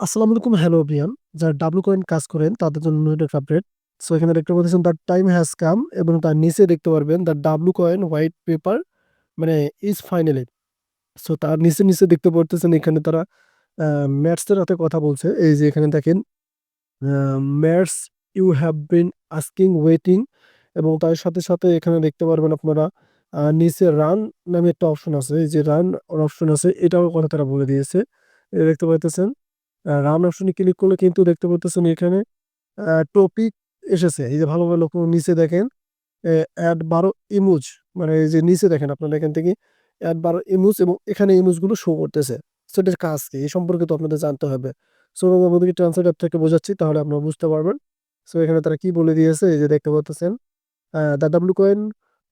আসসালামু আলাইকুম, hello everyone. যারা ডাব্লু কয়েন কাজ করেন তাদের জন্য একটা আপডেট। সো এখানে দেখতে পাচ্ছেন দ্য টাইম হ্যাজ কাম এবং তার নিচে দেখতে পারবেন the W coin white paper মানে ইজ ফাইনালি। সো তার নিচে নিচে দেখতে পারতেছেন এখানে তারা ম্যাটস এর হাতে কথা বলছে। এই যে এখানে দেখেন mats you have been asking waiting এবং তার সাথে সাথে এখানে দেখতে পারবেন আপনারা নিচে রান নামে একটা অপশন আছে। এই যে রান অপশন আছে, এটাও কথা তারা বলে দিয়েছে। দেখতে পাইতেছেন রান অপশনে ক্লিক করলে কিন্তু দেখতে পাচ্ছেন এখানে টপিক এসেছে। এই যে ভালোভাবে লক্ষ্য নিচে দেখেন অ্যাড 12 ইমোজ, মানে এই যে নিচে দেখেন আপনারা এখান থেকে অ্যাড 12 ইমোজ এবং এখানে ইমোজ গুলো শো করতেছে। সো এটার কাজ কি এই সম্পর্কে তো আপনাদের জানতে হবে। সো আমি আপনাদেরকে ট্রান্সলেট অ্যাপ থেকে বোঝাচ্ছি, তাহলে আপনারা বুঝতে পারবেন। সো এখানে তারা কি বলে দিয়েছে, এই যে দেখতে পাচ্ছেন the W coin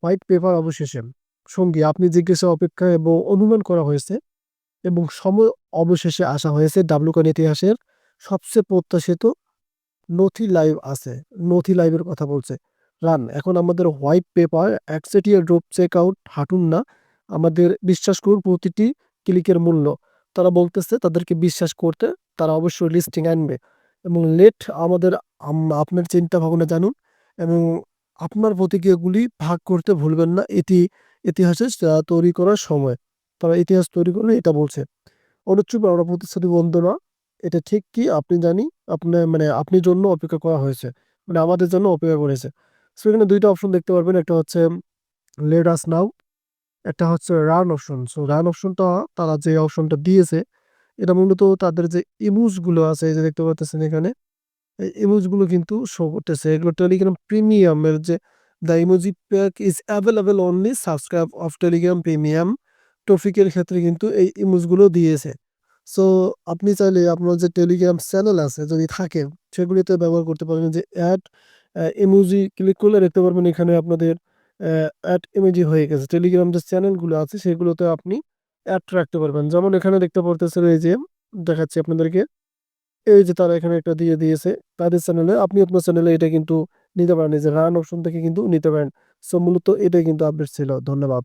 white paper অবশেষে সঙ্গী আপনি জিজ্ঞাসা অপেক্ষা এবং অনুমান করা হয়েছে এবং সময় অবশেষে আসা হয়েছে ডাব্লু কয়েন ইতিহাসের সবচেয়ে প্রত্যাশিত নথি লাইভ আছে। নথি লাইভের কথা বলছে। রান এখন আমাদের হোয়াইট পেপার একচেটিয়া ড্রপ চেক আউট হাঁটুন না, আমাদের বিশ্বাস করুন প্রতিটি ক্লিকের মূল্য। তারা বলতেছে তাদেরকে বিশ্বাস করতে, তারা অবশ্যই লিস্টিং আনবে এবং লেট আমাদের আপনার চিন্তা ভাবনা জানুন এবং আপনার প্রতিক্রিয়াগুলি ভাগ করতে ভুলবেন না। এটি ইতিহাসের তৈরি করার সময়। তারা ইতিহাস তৈরি করলে এটা বলছে। অনুচ্চুপ আমরা প্রতিশ্রুতি বন্দনা, এটা ঠিক কি আপনি জানি আপনার মানে আপনি জন্য অপেক্ষা করা হয়েছে, মানে আমাদের জন্য অপেক্ষা করেছে। সো এখানে দুইটা অপশন দেখতে পারবেন, একটা হচ্ছে লেট আস নাও, একটা হচ্ছে রান অপশন। সো রান অপশনটা তারা যে অপশনটা দিয়েছে এটা মূলত তাদের যে ইমোজ গুলো আছে, এই যে দেখতে পাচ্ছেন এখানে এই ইমোজ গুলো কিন্তু শো করতেছে। এগুলো টেলিগ্রাম প্রিমিয়ামের যে the emoji pack is available only subscribe of Telegram premium টপিকের ক্ষেত্রে কিন্তু এই ইমোজ গুলো দিয়েছে। সো আপনি চাইলে আপনার যে টেলিগ্রাম চ্যানেল আছে যদি থাকে সেগুলিতে ব্যবহার করতে পারবেন। যে অ্যাড ইমোজি ক্লিক করলে দেখতে পারবেন এখানে আপনাদের অ্যাড ইমোজি হয়ে গেছে। টেলিগ্রাম যে চ্যানেলগুলো আছে সেগুলোতে আপনি অ্যাড রাখতে পারবেন। যেমন এখানে দেখতে পারতেছেন, এই যে দেখাচ্ছি আপনাদেরকে, এই যে তারা এখানে একটা দিয়ে দিয়েছে তাদের চ্যানেলে। আপনি আপনার চ্যানেলে এটা কিন্তু নিতে পারেন, এই যে রান অপশন থেকে কিন্তু নিতে পারেন। সো মূলত এটাই কিন্তু আপডেট ছিল। ধন্যবাদ।